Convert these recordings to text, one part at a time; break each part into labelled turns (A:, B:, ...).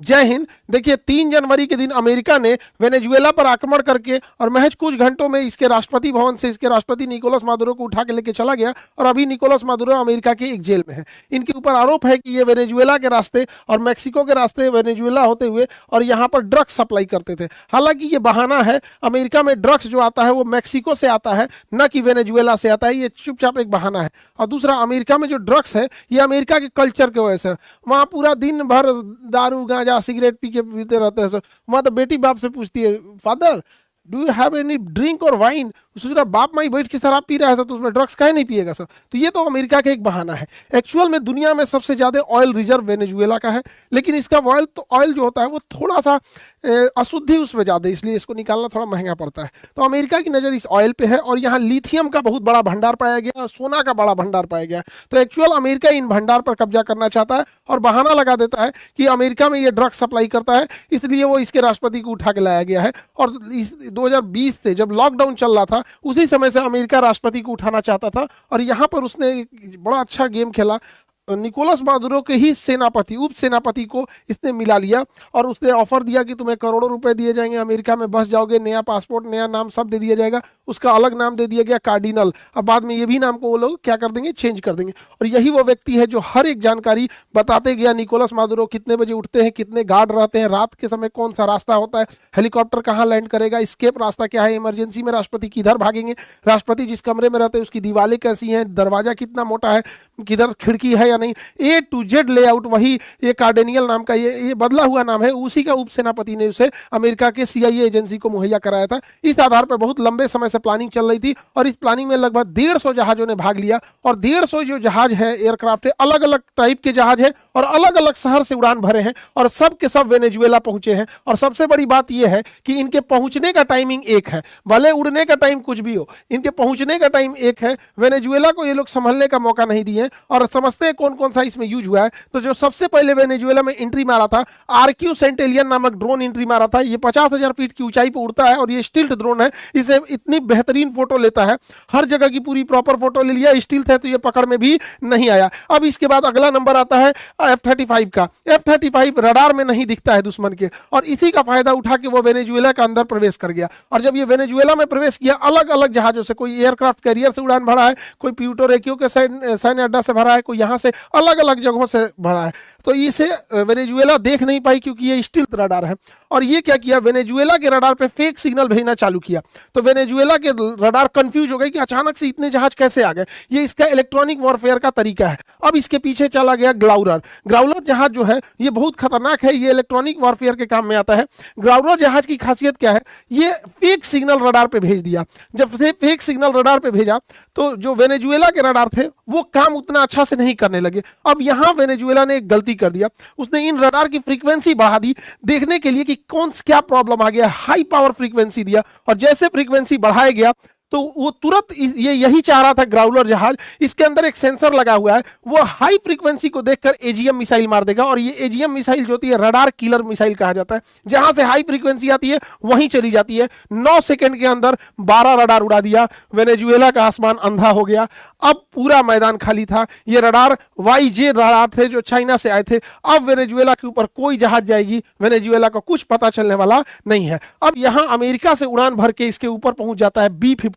A: जय हिंद। देखिए 3 जनवरी के दिन अमेरिका ने वेनेजुएला पर आक्रमण करके और महज कुछ घंटों में इसके राष्ट्रपति भवन से इसके राष्ट्रपति निकोलस मादुरो को उठा के लेके चला गया और अभी निकोलस मादुरो अमेरिका के एक जेल में है। इनके ऊपर आरोप है कि ये वेनेजुएला के रास्ते और मैक्सिको के रास्ते वेनेजुएला होते हुए और यहाँ पर ड्रग्स सप्लाई करते थे। हालांकि ये बहाना है, अमेरिका में ड्रग्स जो आता है वो मैक्सिको से आता है, न कि वेनेजुएला से आता है। ये चुपचाप एक बहाना है। और दूसरा, अमेरिका में जो ड्रग्स है ये अमेरिका के कल्चर की वजह से, वहाँ पूरा दिन भर दारू गांजा सिगरेट पी के पीते रहते हैं। वहां तो बेटी बाप से पूछती है, father do you have any drink और वाइन। सोच बाप माई बैठ के शराब पी रहा है तो उसमें ड्रग्स काहे नहीं पिएगा सर। तो ये तो अमेरिका का एक बहाना है। एक्चुअल में दुनिया में सबसे ज्यादा ऑयल रिजर्व वेनेजुएला का है, लेकिन इसका ऑयल जो होता है वो थोड़ा सा अशुद्धि उसमें ज्यादा है, इसलिए इसको निकालना थोड़ा महंगा पड़ता है। तो अमेरिका की नजर इस ऑयल पे है और यहाँ लिथियम का बहुत बड़ा भंडार पाया गया और सोना का बड़ा भंडार पाया गया। तो एक्चुअल अमेरिका इन भंडार पर कब्जा करना चाहता है और बहाना लगा देता है कि अमेरिका में ये ड्रग्स सप्लाई करता है, इसलिए वो इसके राष्ट्रपति को उठा के लाया गया है। और 2020 से जब लॉकडाउन चल रहा था उसी समय से अमेरिका राष्ट्रपति को उठाना चाहता था और यहाँ पर उसने एक बड़ा अच्छा गेम खेला। निकोलस मादुरो के ही सेनापति, उप सेनापति को इसने मिला लिया और उसने ऑफर दिया कि तुम्हें करोड़ों रुपए दिए जाएंगे, अमेरिका में बस जाओगे, नया पासपोर्ट, नया नाम सब दे दिया जाएगा। उसका अलग नाम दे दिया गया कार्डिनल। अब बाद में ये भी नाम को वो लोग क्या कर देंगे, चेंज कर देंगे। और यही वो व्यक्ति है जो हर एक जानकारी बताते गया। निकोलस मादुरो कितने बजे उठते हैं, कितने गार्ड रहते हैं, रात के समय कौन सा रास्ता होता है, हेलीकॉप्टर कहाँ लैंड करेगा, स्केप रास्ता क्या है, इमरजेंसी में राष्ट्रपति किधर भागेंगे, राष्ट्रपति जिस कमरे में रहते हैं उसकी दीवारें कैसी हैं, दरवाजा कितना मोटा है, किधर खिड़की है या नहीं, ए टू जेड लेआउट। वही ये कार्डेनियल नाम का ये बदला हुआ नाम है, उसी का उप सेनापति ने उसे अमेरिका के CIA एजेंसी को मुहैया कराया था। इस आधार पर बहुत लंबे समय से प्लानिंग चल रही थी और इस प्लानिंग में लगभग 150 जहाजों ने भाग लिया। और 150 जो जहाज है, एयरक्राफ्ट है, अलग अलग टाइप के जहाज है और अलग अलग शहर से उड़ान भरे हैं और सब के सब वेनेजुएला पहुंचे हैं। और सबसे बड़ी बात यह है कि इनके पहुंचने का टाइमिंग एक है, भले उड़ने का टाइम कुछ भी हो, इनके पहुंचने का टाइम एक है। वेनेजुएला को ये लोग संभलने का मौका नहीं दिए और समझते हैं कौन कौन सा इसमें यूज हुआ है। तो जो सबसे पहले वेनेजुएला में एंट्री मारा था, RQ सेंटेलियन नामक ड्रोन एंट्री मारा था। ये 50,000 फीट की ऊंचाई पर उड़ता है और ये स्टिल्ट ड्रोन है। इसे इतनी बेहतरीन फोटो लेता है, हर जगह की पूरी प्रॉपर फोटो ले लिया। स्टिल्ट है तो ये पकड़ में भी नहीं आया। अब इसके बाद अगला नंबर आता है F-35 का। F-35 रडार में नहीं दिखता है दुश्मन के और इसी का फायदा उठा के वो वेनेजुएला का अंदर प्रवेश कर गया। और जब ये वेनेजुएला में प्रवेश किया, अलग अलग जहाजों से, कोई एयरक्राफ्ट कैरियर से उड़ान भरा है, कोई प्यूर्टो रिको के सैन्य अड्डा से भरा है, कोई यहाँ से अलग अलग जगहों से भरा है। तो इसे वेनेजुएला देख नहीं पाई क्योंकि ये स्टिल्थ रडार है। और ये क्या किया, वेनेजुएला के रडार पे फेक सिग्नल भेजना चालू किया। तो वेनेजुएला के रडार कंफ्यूज हो गए कि अचानक से इतने जहाज कैसे आ गए। ये इसका इलेक्ट्रॉनिक वॉरफेयर का तरीका है। अब इसके पीछे चला गया ग्लाउरर। ग्लाउरर जहाज जो है ये बहुत खतरनाक है, ये इलेक्ट्रॉनिक वॉरफेयर के काम में आता है। ग्लाउरर जहाज की खासियत क्या है, ये फेक सिग्नल रडार पे भेज दिया। जब फेक सिग्नल रडार पे भेजा तो जो वेनेजुएला के रडार थे वो काम उतना अच्छा से नहीं करने लगे। अब यहां वेनेजुएला ने एक गलती कर दिया, उसने इन रडार की फ्रीक्वेंसी बढ़ा दी देखने के लिए कि कौन क्या प्रॉब्लम आ गया। हाई पावर फ्रीक्वेंसी दिया और जैसे फ्रीक्वेंसी बढ़ाया गया तो वो तुरंत यही चाह रहा था ग्राउलर जहाज, इसके अंदर एक सेंसर लगा हुआ है, वो हाई फ्रीक्वेंसी को देखकर AGM मिसाइल मार देगा। और ये AGM मिसाइल जो होती है रडार किलर मिसाइल कहा जाता है। जहां से हाई फ्रीक्वेंसी आती है वहीं चली जाती है। 9 सेकंड के अंदर 12 रडार उड़ा दिया। वेनेजुएला का आसमान अंधा हो गया। अब पूरा मैदान खाली था। ये रडार YJ रडार थे जो चाइना से आए थे। अब वेनेजुएला के ऊपर कोई जहाज जाएगी, वेनेजुएला को कुछ पता चलने वाला नहीं है। अब यहां अमेरिका से उड़ान भर के इसके ऊपर पहुंच जाता है B-52।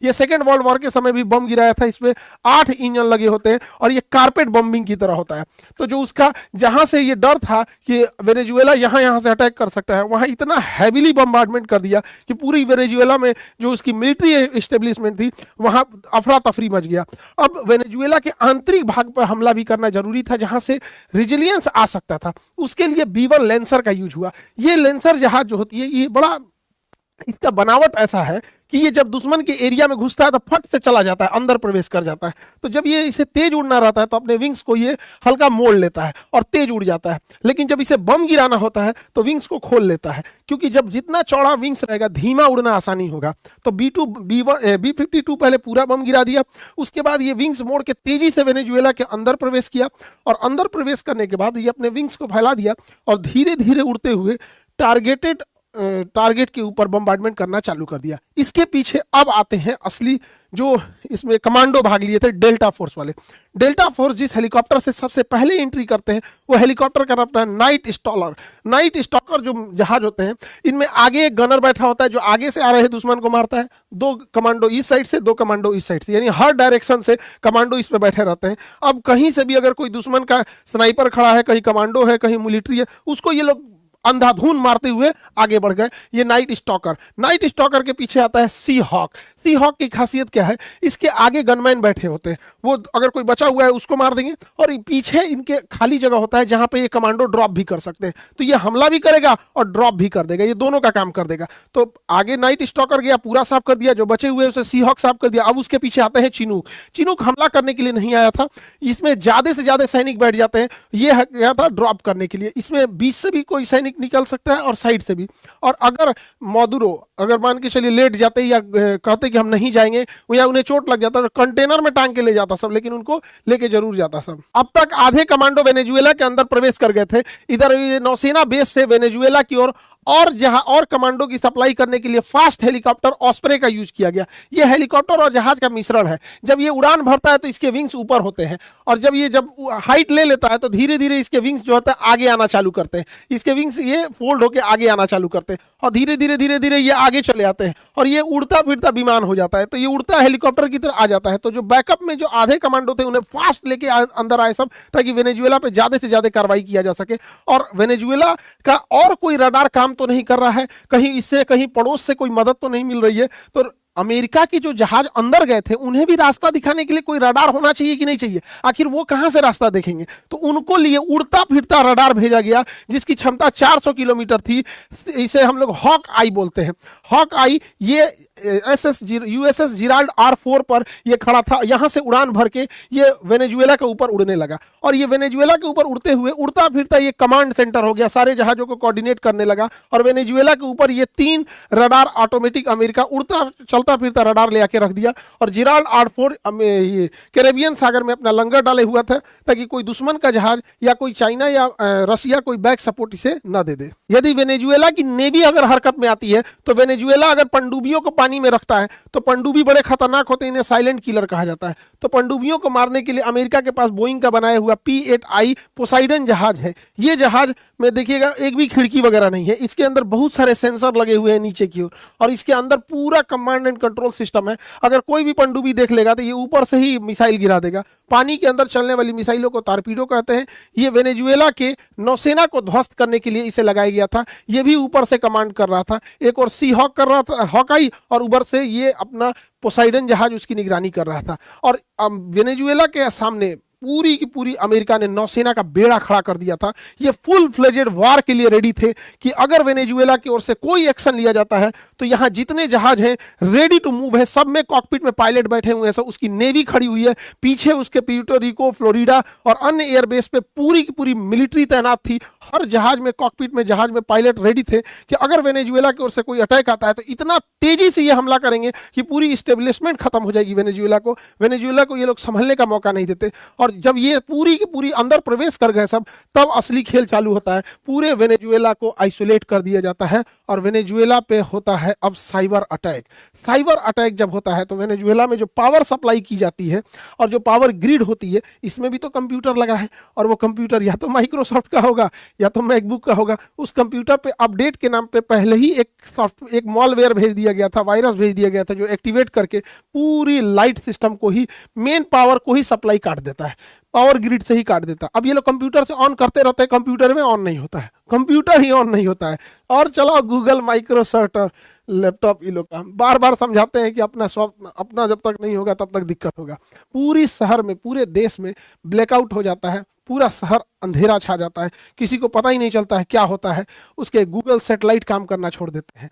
A: ये सेकेंड वर्ल्ड वॉर के समय भी बम गिराया था। इसमें 8 इंजन लगे होते हैं और ये कारपेट बम्बिंग की तरह होता है। तो जो उसका जहां से ये डर था कि वेनेजुएला यहां से अटैक कर सकता है, वहां इतना हैवीली बम्बार्डमेंट कर दिया कि पूरी वेनेजुएला में जो उसकी मिलिट्री एस्टेब्लिशमेंट थी वहां अफरा तफरी मच गया। अब वेनेजुएला के आंतरिक भाग पर हमला भी करना जरूरी था जहां से रिजिलियंस आ सकता था। उसके लिए B-1 लेंसर का यूज हुआ। ये लेंसर जहाज जो होती है ये बड़ा, इसका बनावट ऐसा है कि ये जब दुश्मन के एरिया में घुसता है तो फट से चला जाता है, अंदर प्रवेश कर जाता है। तो जब ये इसे तेज उड़ना रहता है तो अपने विंग्स को ये हल्का मोड़ लेता है और तेज उड़ जाता है। लेकिन जब इसे बम गिराना होता है तो विंग्स को खोल लेता है, क्योंकि जब जितना चौड़ा विंग्स रहेगा धीमा उड़ना आसानी होगा। तो B-52 पहले पूरा बम गिरा दिया। उसके बाद ये विंग्स मोड़ के तेजी से वेनेजुएला के अंदर प्रवेश किया और अंदर प्रवेश करने के बाद ये अपने विंग्स को फैला दिया और धीरे धीरे उड़ते हुए टारगेट के ऊपर बम्बार्डमेंट करना चालू कर दिया। इसके पीछे अब आते हैं असली जो इसमें कमांडो भाग लिए थे, डेल्टा फोर्स वाले। डेल्टा फोर्स जिस हेलीकॉप्टर से सबसे पहले एंट्री करते हैं वो हेलीकॉप्टर का नाम है नाइट स्टॉलर। नाइट स्टॉकर जो जहाज होते हैं, इनमें आगे एक गनर बैठा होता है जो आगे से आ रहे दुश्मन को मारता है, दो कमांडो इस साइड से, दो कमांडो इस साइड से, यानी हर डायरेक्शन से कमांडो इस पे बैठे रहते हैं। अब कहीं से भी अगर कोई दुश्मन का स्नाइपर खड़ा है, कहीं कमांडो है, कहीं मिलिट्री है, उसको ये लोग अंधाधुन मारते हुए आगे बढ़ गए। ये नाइट स्टॉकर। नाइट स्टॉकर के पीछे आता है सी हॉक। सी हॉक की खासियत क्या है, इसके आगे गनमैन बैठे होते हैं, वो अगर कोई बचा हुआ है उसको मार देंगे, और पीछे इनके खाली जगह होता है जहां पे ये कमांडो ड्रॉप भी कर सकते हैं। तो ये हमला भी करेगा और ड्रॉप भी कर देगा, ये दोनों का काम कर देगा। तो आगे नाइट स्टॉकर गया, पूरा साफ कर दिया, जो बचे हुए उसे सी हॉक साफ कर दिया। अब उसके पीछे आते हैं चिनूक। चिनूक हमला करने के लिए नहीं आया था, इसमें ज्यादा से ज्यादा सैनिक बैठ जाते हैं, ये गया था ड्रॉप करने के लिए। इसमें बीच से भी कोई सैनिक निकल सकता है और साइड से भी। और अगर मादुरो अगर मान के चलिए लेट जाते या कहते कि हम नहीं जाएंगे, या उन्हें चोट लग जाता, कंटेनर में टांग के ले जाता सब, लेकिन उनको लेके जरूर जाता सब। अब तक आधे कमांडो वेनेजुएला के अंदर प्रवेश कर गए थे। इधर नौसेना बेस से वेनेजुएला की ओर और जहां और कमांडो की सप्लाई करने के लिए फास्ट हेलीकॉप्टर ऑस्प्रे का यूज किया गया। यह हेलीकॉप्टर और जहाज का मिश्रण है। जब ये उड़ान भरता है तो इसके विंग्स ऊपर होते हैं, और जब हाइट ले लेता है तो धीरे धीरे इसके विंग्स जो होता है आगे आना चालू करते हैं। इसके विंग्स ये फोल्ड होकर आगे आना चालू करते हैं, और धीरे धीरे ये आगे चले आते हैं, और ये उड़ता फिरता विमान हो जाता है। तो ये उड़ता हेलीकॉप्टर की तरह आ जाता है। तो जो बैकअप में जो आधे कमांडो थे उन्हें फास्ट लेके अंदर आए सब, ताकि वेनेजुएला पे ज्यादा से ज्यादा कार्रवाई किया जा सके। और वेनेजुएला का और कोई रडार काम तो नहीं कर रहा है, कहीं इससे कहीं पड़ोस से कोई मदद तो नहीं मिल रही है। तो अमेरिका के जो जहाज अंदर गए थे उन्हें भी रास्ता दिखाने के लिए कोई रडार होना चाहिए कि नहीं चाहिए? आखिर वो कहां से रास्ता देखेंगे? तो उनको लिए उड़ता फिरता रडार भेजा गया, जिसकी क्षमता 400 किलोमीटर थी। इसे हम लोग हॉक आई बोलते हैं। हॉक आई ये यूएसएस जिराल्ड R4 पर ये खड़ा था। यहां से उड़ान भर के ये वेनेजुएला के ऊपर उड़ने लगा, और ये वेनेजुएला के ऊपर उड़ते हुए उड़ता फिरता ये कमांड सेंटर हो गया, सारे जहाजों को कोऑर्डिनेट करने लगा। और वेनेजुएला के ऊपर ये 3 रडार ऑटोमेटिक अमेरिका उड़ता चलता फिरता रडार ले आके रख दिया। और जिराल्ड R4 कैरेबियन सागर में अपना लंगर डाले हुआ था, ताकि कोई दुश्मन का जहाज या कोई चाइना या रसिया कोई बैक सपोर्ट इसे न दे दे। यदि वेनेजुएला की नेवी अगर हरकत में आती है, तो वेनेजुएला अगर पनडुब्बियों को पानी में रखता है, तो पनडुब्बी बड़े खतरनाक होते हैं, इन्हें साइलेंट किलर कहा जाता है। तो पनडुब्बियों को मारने के लिए अमेरिका के पास बोइंग का बनाया हुआ P-8I पोसाइडन जहाज है। ये जहाज में देखिएगा एक भी खिड़की वगैरह नहीं है, इसके अंदर बहुत सारे सेंसर लगे हुए हैं नीचे की ओर, और इसके अंदर पूरा कमांड एंड कंट्रोल सिस्टम है। अगर कोई भी पनडुब्बी देख लेगा तो ये ऊपर से ही मिसाइल गिरा देगा। पानी के अंदर चलने वाली मिसाइलों को टारपीडो कहते हैं। ये वेनेजुएला के नौसेना को ध्वस्त करने के लिए इसे लगाया गया था। ये भी ऊपर से कमांड कर रहा था, एक और सी हॉक कर रहा था, हॉकाई, और ऊपर से ये अपना पोसाइडन जहाज उसकी निगरानी कर रहा था। और वेनेजुएला के सामने पूरी की पूरी अमेरिका ने नौसेना का बेड़ा खड़ा कर दिया था। ये फुल फ्लेजेड वार के लिए रेडी थे कि अगर वेनेजुएला की ओर से कोई एक्शन लिया जाता है तो यहाँ जितने जहाज हैं रेडी टू मूव है, सब में कॉकपिट में पायलट बैठे हुए हैं, सब उसकी नेवी खड़ी हुई है, पीछे उसके प्यूर्टो रिको, फ्लोरिडा और अन्य एयरबेस पे पूरी की पूरी मिलिट्री तैनात थी। हर जहाज में कॉकपिट में जहाज में पायलट रेडी थे कि अगर वेनेजुएला की ओर से कोई अटैक आता है तो इतना तेजी से ये हमला करेंगे कि पूरी स्टेब्लिशमेंट खत्म हो जाएगी वेनेजुएला को ये लोग संभलने का मौका नहीं देते। और जब ये पूरी की पूरी अंदर प्रवेश कर गए सब, तब असली खेल चालू होता है। पूरे वेनेजुएला को आइसोलेट कर दिया जाता है और वेनेजुएला पे होता है अब साइबर अटैक। साइबर अटैक जब होता है तो वेनेजुएला में जो पावर सप्लाई की जाती है और जो पावर ग्रिड होती है, इसमें भी तो कंप्यूटर लगा है, और वो कंप्यूटर या तो माइक्रोसॉफ्ट का होगा या तो मैकबुक का होगा। उस कंप्यूटर पे अपडेट के नाम पे पहले ही एक मॉलवेयर भेज दिया गया था, वायरस भेज दिया गया था, जो एक्टिवेट करके पूरी लाइट सिस्टम को ही, मेन पावर को ही सप्लाई काट देता है, पावर ग्रिड से ही काट देता है। अब ये लोग कंप्यूटर से ऑन करते रहते हैं, कंप्यूटर में ऑन नहीं होता है, कंप्यूटर ही ऑन नहीं होता है। और चलो गूगल, माइक्रोसॉफ्ट और लैपटॉप, ये लोग का बार बार समझाते हैं कि अपना जब तक नहीं होगा तब तक दिक्कत होगा। पूरी शहर में, पूरे देश में ब्लैकआउट हो जाता है, पूरा शहर अंधेरा छा जाता है, किसी को पता ही नहीं चलता है क्या होता है। उसके गूगल सैटेलाइट काम करना छोड़ देते हैं,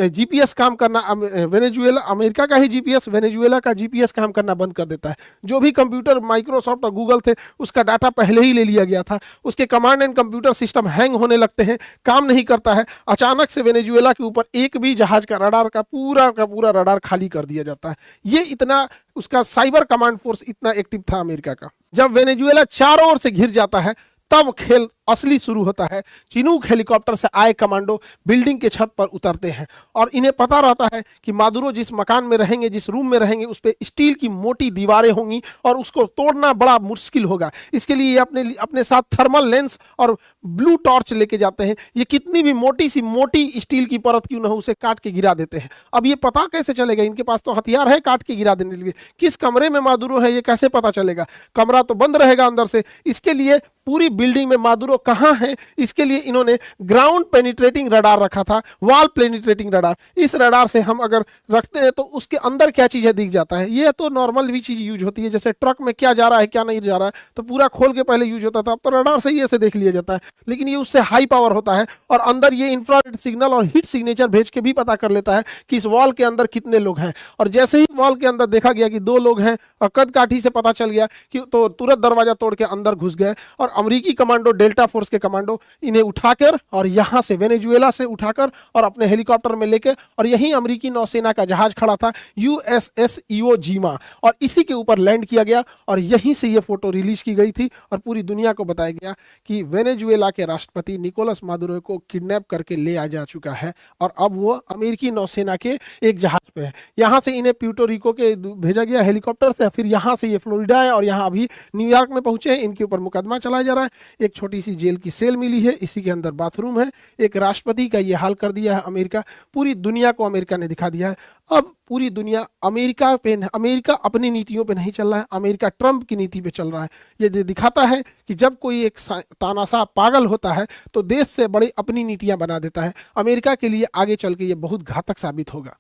A: जीपीएस काम करना, वेनेजुएला, अमेरिका का ही जीपीएस वेनेजुएला का जीपीएस काम करना बंद कर देता है। जो भी कंप्यूटर माइक्रोसॉफ्ट और गूगल थे उसका डाटा पहले ही ले लिया गया था। उसके command and computer system hang होने लगते हैं, काम नहीं करता है। अचानक से वेनेजुएला के ऊपर एक भी जहाज का रडार का पूरा रडार खाली कर दिया जाता है। ये इतना उसका साइबर कमांड फोर्स इतना एक्टिव था अमेरिका का। जब वेनेजुएला चारों ओर से घिर जाता है तब खेल असली शुरू होता है। चिनूक हेलीकॉप्टर से आए कमांडो बिल्डिंग के छत पर उतरते हैं और इन्हें पता रहता है कि मादुरो जिस मकान में रहेंगे, जिस रूम में रहेंगे, उस पर स्टील की मोटी दीवारें होंगी और उसको तोड़ना बड़ा मुश्किल होगा। इसके लिए ये अपने साथ थर्मल लेंस और ब्लू टॉर्च लेके जाते हैं। ये कितनी भी मोटी सी मोटी स्टील की परत क्यों ना हो, उसे काट के गिरा देते हैं। अब ये पता कैसे चलेगा? इनके पास तो हथियार है काट के गिरा देने के लिए। किस कमरे में मादुरो है ये कैसे पता चलेगा? कमरा तो बंद रहेगा अंदर से। इसके लिए पूरी बिल्डिंग में मादुरो कहां है, इसके लिए इन्होंने ग्राउंड पेनिट्रेटिंग रडार रखा था, वॉल पेनिट्रेटिंग रडार। इस रडार से हम अगर रखते हैं तो उसके अंदर क्या चीज है दिख जाता है। ये तो नॉर्मल भी चीज यूज होती है, जैसे ट्रक में क्या जा रहा है क्या नहीं जा रहा है तो पूरा खोल के पहले यूज होता था, अब तो रडार से ही ऐसे देख लिया जाता है। लेकिन ये उससे हाई पावर होता है और अंदर ये इंफ्रारेड सिग्नल और हीट सिग्नेचर भेज के भी पता कर लेता है कि इस वॉल के अंदर कितने लोग हैं। और जैसे ही वॉल के अंदर देखा गया कि 2 लोग हैं और कद काठी से पता चल गया कि तो तुरंत दरवाजा तोड़ के अंदर घुस गए और अमेरिकी कमांडो, डेल्टा फोर्स के कमांडो इन्हें उठाकर और यहां से वेनेजुएला से उठाकर और अपने हेलीकॉप्टर में लेकर, और यहीं अमेरिकी नौसेना का जहाज खड़ा था यूएसएस इवो जीमा, और इसी के ऊपर लैंड किया गया और यहीं से ये फोटो रिलीज की गई थी और पूरी दुनिया को बताया गया कि वेनेजुएला के राष्ट्रपति निकोलस मादुरो को किडनैप करके ले आ जा चुका है और अब वो अमेरिकी नौसेना के एक जहाज पे है। यहां से इन्हें प्यूर्टो रिको के भेजा गया हेलीकॉप्टर से, फिर यहां से ये फ्लोरिडा है और यहां अभी न्यूयॉर्क में पहुंचे हैं। इनके ऊपर मुकदमा चलाया जा रहा है। एक छोटी सी जेल की सेल मिली है, इसी के अंदर बाथरूम है। एक राष्ट्रपति का ये हाल कर दिया है अमेरिका। पूरी दुनिया को अमेरिका ने दिखा दिया है। अब पूरी दुनिया अमेरिका अपनी नीतियों पे नहीं चल रहा है, अमेरिका ट्रंप की नीति पे चल रहा है। ये दिखाता है कि जब कोई एक तानाशाह पागल होता है तो देश से बड़ी अपनी नीतियां बना देता है। अमेरिका के लिए आगे चल के ये बहुत घातक साबित होगा।